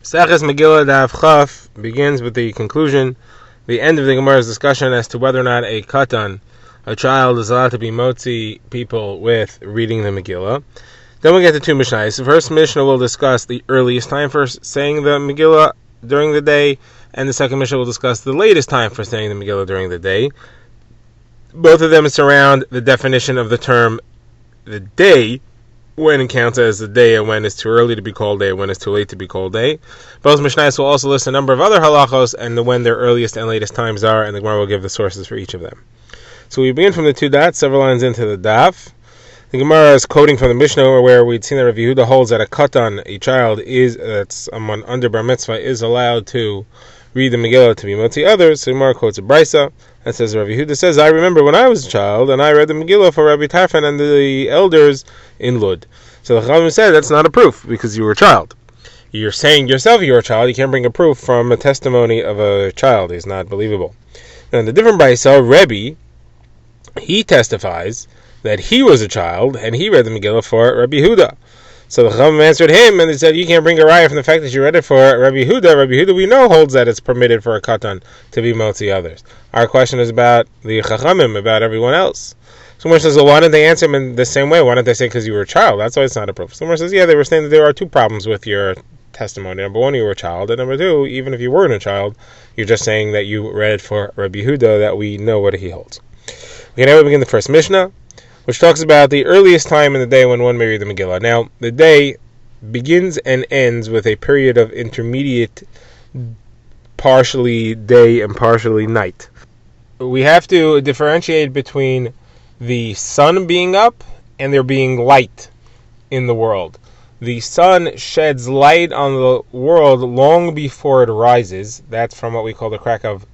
Megillah Daf Chaf begins with the conclusion, the end of the Gemara's discussion as to whether or not a katan, a child, is allowed to be motzi people with reading the Megillah. Then we get to two Mishnahs. The first Mishnah will discuss the earliest time for saying the Megillah during the day, and the second Mishnah will discuss the latest time for saying the Megillah during the day. Both of them surround the definition of the term the day, when it counts as the day, and when it's too early to be called day, and when it's too late to be called day. Both Mishnayos will also list a number of other halachos and when their earliest and latest times are, and the Gemara will give the sources for each of them. So we begin from the two dots, several lines into the daf. The Gemara is quoting from the Mishnah where we'd seen that Rabbi Yehuda holds that a katan, a child, that's someone under bar mitzvah, is allowed to read the Megillah to be motzi others. So the Gemara quotes a brisa that says, Rabbi Yehuda says, I remember when I was a child and I read the Megillah for Rabbi Tarfon and the elders in Lud. So the Chachamim said that's not a proof because you were a child. You're saying yourself you were a child. You can't bring a proof from a testimony of a child. It's not believable. Now in the different brisa, Rebbe, he testifies that he was a child and he read the Megillah for Rabbi Yehuda. So the Chachamim answered him and they said, you can't bring a raya from the fact that you read it for Rabbi Yehuda. Rabbi Yehuda we know holds that it's permitted for a katan to be motzi others. Our question is about the Chachamim, about everyone else. Someone says, well, why didn't they answer him in the same way? Why didn't they say because you were a child? That's why it's not a proof. Someone says, yeah, they were saying that there are two problems with your testimony. Number one, you were a child, and number two, even if you weren't a child, you're just saying that you read it for Rabbi Yehuda, that we know what he holds. Okay, now we begin the first Mishnah, which talks about the earliest time in the day when one may read the Megillah. Now, the day begins and ends with a period of intermediate, partially day and partially night. We have to differentiate between the sun being up and there being light in the world. The sun sheds light on the world long before it rises. That's from what we call the crack of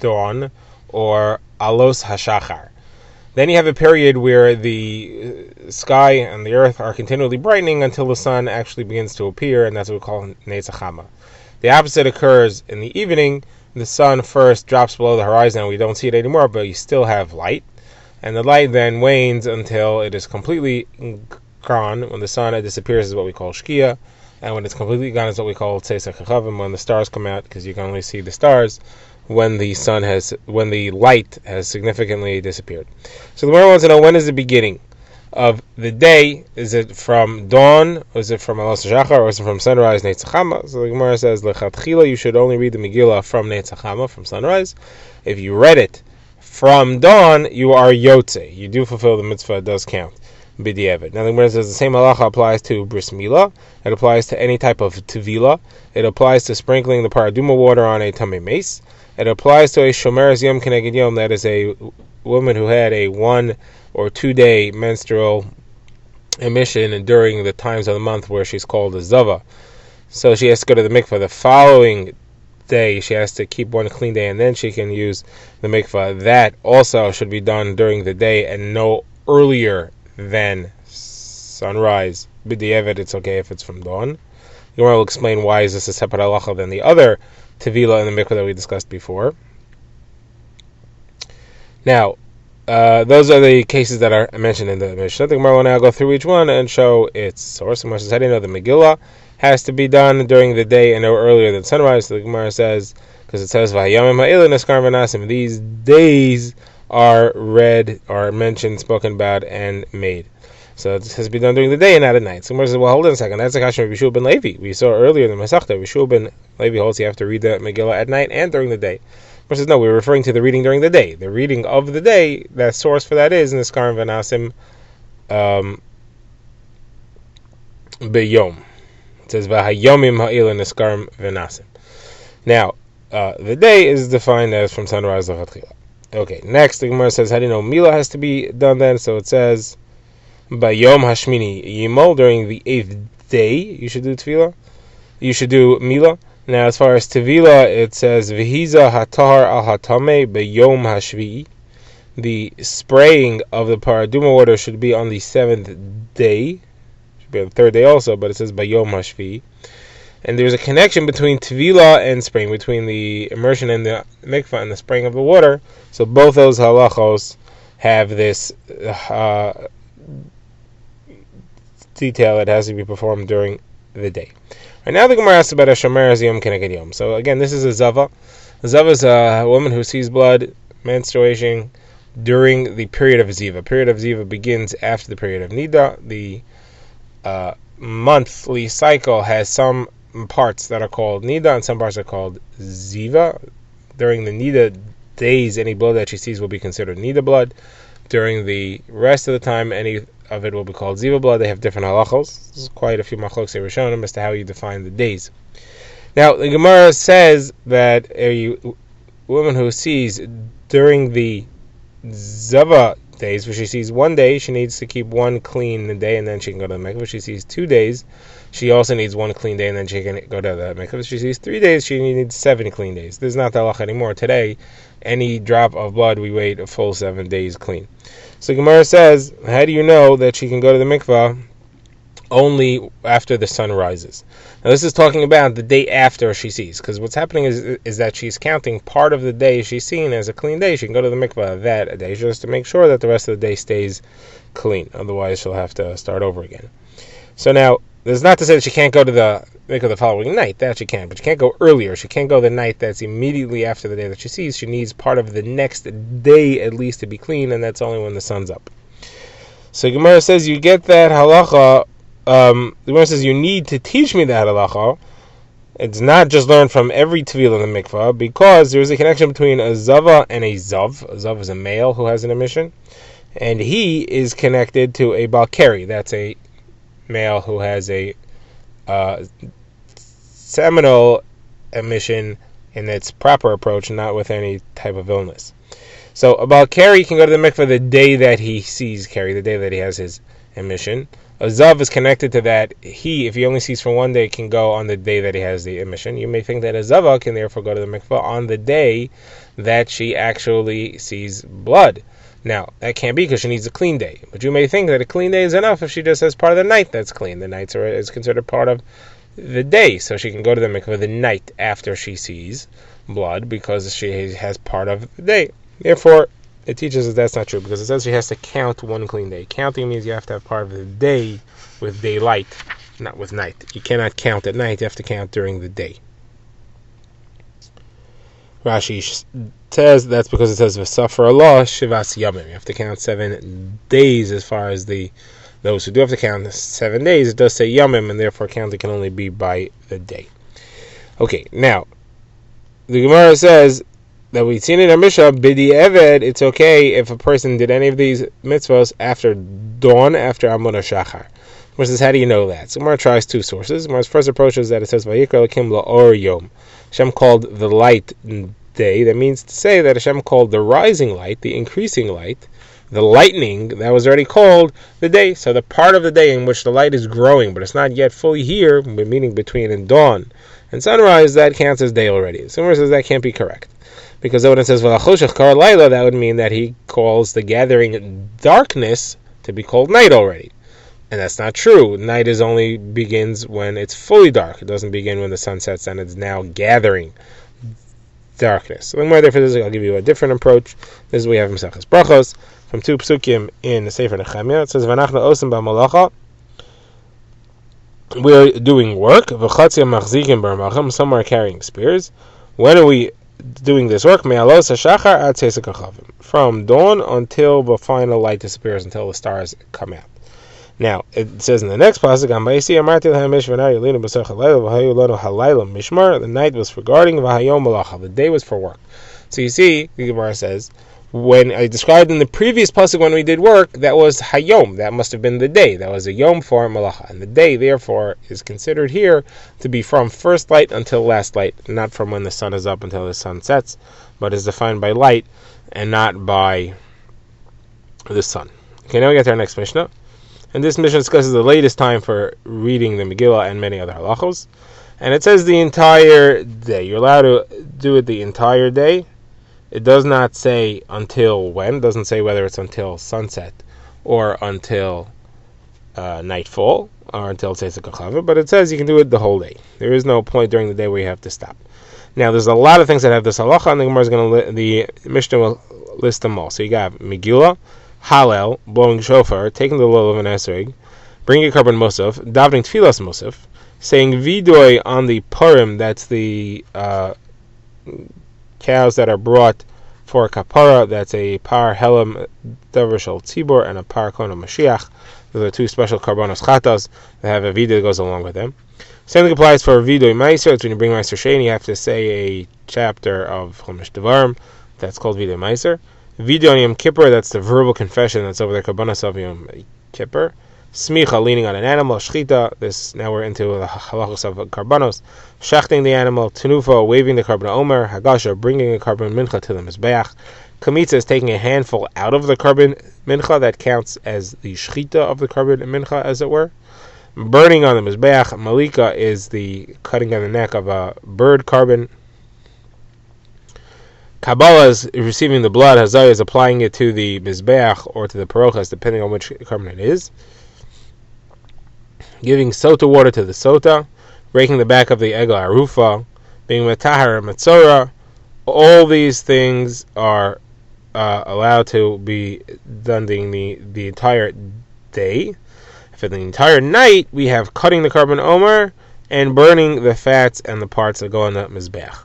dawn, or alos hashachar. Then you have a period where the sky and the earth are continually brightening until the sun actually begins to appear, and that's what we call Netzachama. The opposite occurs in the evening. The sun first drops below the horizon and we don't see it anymore, but you still have light. And the light then wanes until it is completely gone. When the sun disappears is what we call Shkia, and when it's completely gone is what we call Tzeisach Chavim, when the stars come out, because you can only see the stars when the light has significantly disappeared. So the Gemara wants to know, when is the beginning of the day? Is it from dawn, or is it from alos hashachar, or is it from sunrise, Netzachama? So the Gemara says, lechatchila, you should only read the Megillah from Netzachama, from sunrise. If you read it from dawn, you are yotze. You do fulfill the mitzvah, it does count. B'diavad. Now the Gemara says the same halacha applies to bris milah. It applies to any type of tevila. It applies to sprinkling the paraduma water on a tamei mace. It applies to a shomeres yom keneged yom, that is a woman who had a 1 or 2 day menstrual emission during the times of the month where she's called a zava. So she has to go to the mikvah the following day. She has to keep one clean day and then she can use the mikvah. That also should be done during the day and no earlier than sunrise. B'diavad, it's okay if it's from dawn. The Gemara will explain why is this a separate halacha than the other tevila in the mikvah that we discussed before. Now, those are the cases that are mentioned in the Mishnah. The Gemara will now go through each one and show its source. The Gemara says, how do you know the Megillah has to be done during the day and no earlier than sunrise? So the Gemara says, because it says, V'hayamim ha'ila neskar v'nasim, these days are read, are mentioned, spoken about, and made. So it has to be done during the day and not at night. So Gemara says, well, hold on a second. That's a question of Yeshua ben Levi. We saw earlier in the Masechta, Yeshua ben Levi holds you have to read the Megillah at night and during the day. Gemara says, no, we're referring to the reading during the day. The reading of the day, that source for that is Niskarim V'nasim B'yom. It says, V'hayomim ha'ila Niskarim V'nasim. Now, the day is defined as from sunrise to Chatchila. Okay, next, the Gemara says, how do you know Milah has to be done then? So it says, Bayom Hashmini Yimol, during the 8th day, you should do Tefillah. You should do Milah. Now, as far as Tefillah, it says, V'hiza hatar al hatame Bayom Hashvi. The spraying of the paraduma water should be on the 7th day. Should be on the 3rd day also, but it says Bayom Hashvi. And there's a connection between Tevila and spraying, between the immersion in the mikvah and the spraying of the water. So both those halachos have this detail that has to be performed during the day. Right now the Gemara asks about a shomer yom keneged yom. So again, this is a zava. A zava is a woman who sees blood, menstruation, during the period of ziva. Period of ziva begins after the period of nida. The monthly cycle has some parts that are called nida and some parts are called ziva. During the nida days, any blood that she sees will be considered nida blood. During the rest of the time, any of it will be called ziva blood. They have different halachos. There's quite a few machlokes they were showing them as to how you define the days. Now, the Gemara says that a woman who sees during the zava days, where she sees one day, she needs to keep one clean day, and then she can go to the mikveh. If she sees 2 days, she also needs one clean day, and then she can go to the mikveh. If she sees 3 days, she needs 7 clean days. This is not the halacha anymore. Today, any drop of blood, we wait a full 7 days clean. So Gemara says, how do you know that she can go to the mikveh only after the sun rises? Now this is talking about the day after she sees, because what's happening is that she's counting part of the day she's seen as a clean day. She can go to the mikveh that day just to make sure that the rest of the day stays clean. Otherwise, she'll have to start over again. So now, this is not to say that she can't go to the mikveh the following night. That she can, but she can't go earlier. She can't go the night that's immediately after the day that she sees. She needs part of the next day at least to be clean, and that's only when the sun's up. So Gemara says you get that halacha. The Gemara says you need to teach me that halacha. It's not just learned from every tvila in the mikvah, because there's a connection between a zava and a zav. A zav is a male who has an emission, and he is connected to a balkari. That's a male who has a seminal emission in its proper approach, not with any type of illness. So a balkari can go to the mikvah the day that he sees kari, the day that he has his emission. A zav is connected to that. If he only sees for 1 day, can go on the day that he has the emission. You may think that a zava can therefore go to the mikvah on the day that she actually sees blood. Now, that can't be because she needs a clean day. But you may think that a clean day is enough if she just has part of the night that's clean. The night is considered part of the day, so she can go to the mikvah the night after she sees blood because she has part of the day. Therefore, it teaches us that's not true, because it says she has to count one clean day. Counting means you have to have part of the day with daylight, not with night. You cannot count at night, you have to count during the day. Rashi says that's because it says v'safar Allah shivas yamim. You have to count 7 days as far as those who do have to count 7 days. It does say yamim, and therefore counting can only be by the day. Okay, now the Gemara says that we've seen in our Mishnah, b'di eved, it's okay if a person did any of these mitzvahs after dawn, after Amud HaShachar. Gemara says, how do you know that? So Gemara tries 2 sources. Gemara's first approach is that it says, Vayikra Elokim la'or yom. Hashem called the light day. That means to say that Hashem called the rising light, the increasing light, the lightning, that was already called the day. So the part of the day in which the light is growing, but it's not yet fully here, meaning between dawn and sunrise, that counts as day already. So Gemara says that can't be correct. Because when it says V'lachoshech kar laila, that would mean that he calls the gathering darkness to be called night already. And that's not true. Night only begins when it's fully dark. It doesn't begin when the sun sets and it's now gathering darkness. So therefore, I'll give you a different approach. This is what we have in Maseches Brachos from 2 psukim in the Sefer Nehemiah. It says V'nachna osem ba'malacha. We're doing work. V'chatzia machzikim b'ramachim. Some are carrying spears. When are we doing this work? From dawn until the final light disappears, until the stars come out. Now, it says in the next pasuk, the night was for guarding, the day was for work. So you see, the Gemara says, when I described in the previous pasuk when we did work, that was hayom, that must have been the day. That was a yom for malacha. And the day, therefore, is considered here to be from first light until last light, not from when the sun is up until the sun sets, but is defined by light and not by the sun. Okay, now we get to our next Mishnah. And this Mishnah discusses the latest time for reading the Megillah and many other halachos. And it says the entire day. You're allowed to do it the entire day. It does not say until when. It doesn't say whether it's until sunset or until nightfall or until Tzeitzek HaChavah, but it says you can do it the whole day. There is no point during the day where you have to stop. Now, there's a lot of things that have this halacha, and the Mishnah will list them all. So you got Megillah, Hallel, blowing shofar, taking the lulav of an esrog, bringing a carbon musaf, davening tfilas musaf, saying vidoy on the purim, that's the cows that are brought for kapara, that's a par helam davar shel tzibor and a par kona mashiach. Those are two special karbanos chatas that have a vidoy that goes along with them. Same thing applies for vidoy meiser. It's when you bring meiser sheni, you have to say a chapter of Chumash Devarim. That's called vidoy meiser. Vidoy on Yom Kippur, that's the verbal confession that's over there, karbanos of Yom Kippur. Smicha, leaning on an animal. Shchita, this, now we're into the halachos of karbanos. Shachting the animal. Tenufa, waving the karban omer. Hagasha, bringing a karban mincha to the mizbeach. Kamitza is taking a handful out of the karban mincha. That counts as the shchita of the karban mincha, as it were. Burning on the mizbeach. Malika is the cutting on the neck of a bird karban. Kabbalah is receiving the blood. Hazaya is applying it to the mizbeach or to the parochas, depending on which karban it is. Giving sota water to the sota, breaking the back of the egel arufa, being metahar and matzora. All these things are allowed to be done during the entire day. For the entire night, we have cutting the karban omer and burning the fats and the parts that go on the mizbeach.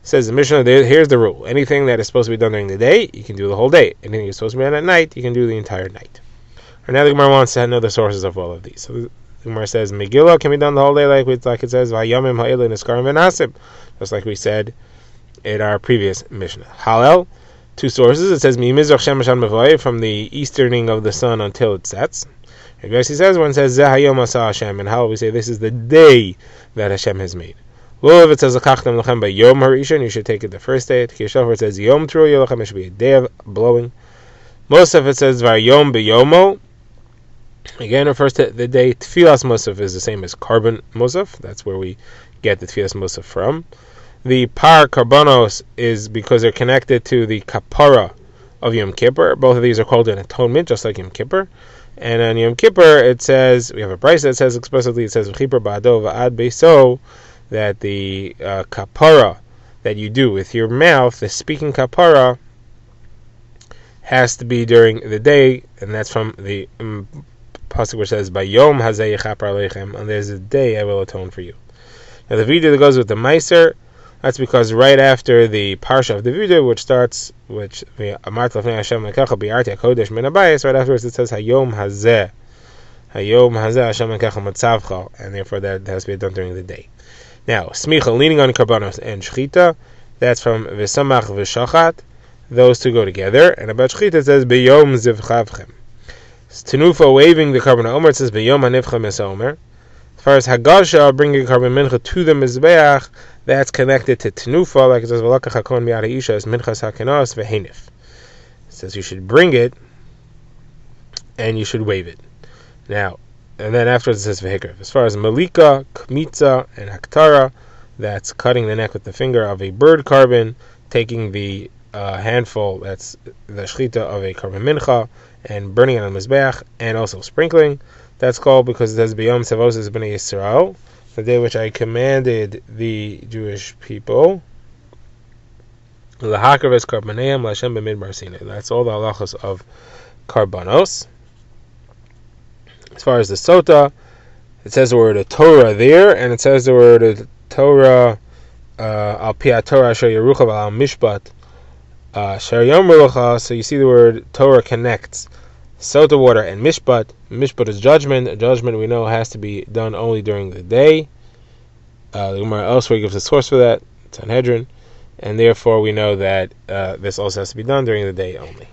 Says the Mishnah, here's the rule. Anything that is supposed to be done during the day, you can do the whole day. Anything that's supposed to be done at night, you can do the entire night. And now the Gemara wants to know the sources of all of these. So the Gemara says, Megillah can be done the whole day, like it says, Vayomim ha'ilin eskarim v'nasib, just like we said in our previous Mishnah. Hallel, two sources. It says, Mimizrach shemesh mevayeh, from the easterning of the sun until it sets. And he says, one says, Zeh hayom asa Hashem, and Hallel we say, this is the day that Hashem has made. Well, if it says Lakachtem Lachem by Yom Harishon, you should take it the first day. Kiyashofar it says Yom Tru Yolachem, it should be a day of blowing. Musaf it says Vayom Beyomo. Again, refers to the day. Tfilas Musaf is the same as Karban Musaf. That's where we get the Tfilas Musaf from. The Par Karbanos is because they're connected to the Kapara of Yom Kippur. Both of these are called an atonement, just like Yom Kippur. And on Yom Kippur, it says, we have a price that says explicitly, it says V'chipur ba'ado va'ad beiso, that the kapara that you do with your mouth, the speaking kapara, has to be during the day, and that's from the pasuk which says, "Bayom hazeh yichaper aleichem," and there's a day I will atone for you. Now the video that goes with the meiser, that's because right after the parsha of the video, which starts, which Amart lefnei Hashem lekecha bi'arti hakodesh min habayis, right afterwards it says Hayom hazeh Hashem lekecha matzavcha, and therefore that has to be done during the day. Now, smicha, leaning on karbanos, and shchita, that's from v'samach v'shachat. Those two go together. And about shchita it says b'yom zivchavchem. Tenufa, waving the karban omer, it says b'yom hanivchem es omer. As far as hagasha, bringing karban mincha to the mizbeach, that's connected to tenufa, like it says v'lakach hakon mi'ad ha'isha es minchas hakenos v'henif. It says you should bring it and you should wave it. Now, and then afterwards it says v'hikrev. As far as malika, kmitza, and haktara, that's cutting the neck with the finger of a bird karban, taking the handful, that's the shchita of a karban mincha, and burning it on the mizbeach, and also sprinkling. That's called because it says b'yom tzavos b'nei Yisrael, the day which I commanded the Jewish people. L'hakrev es karbaneim l'Hashem b'midbar Sinai. That's all the halachos of karbanos. As far as the sota, it says the word Torah there, and it says the word Torah al pi Torah asher yerucha al mishpat asher yom yerucha. So you see the word Torah connects sota water and mishpat. Mishpat is judgment. Judgment we know has to be done only during the day. The Gemara elsewhere gives a source for that. It's Sanhedrin, and therefore we know that this also has to be done during the day only.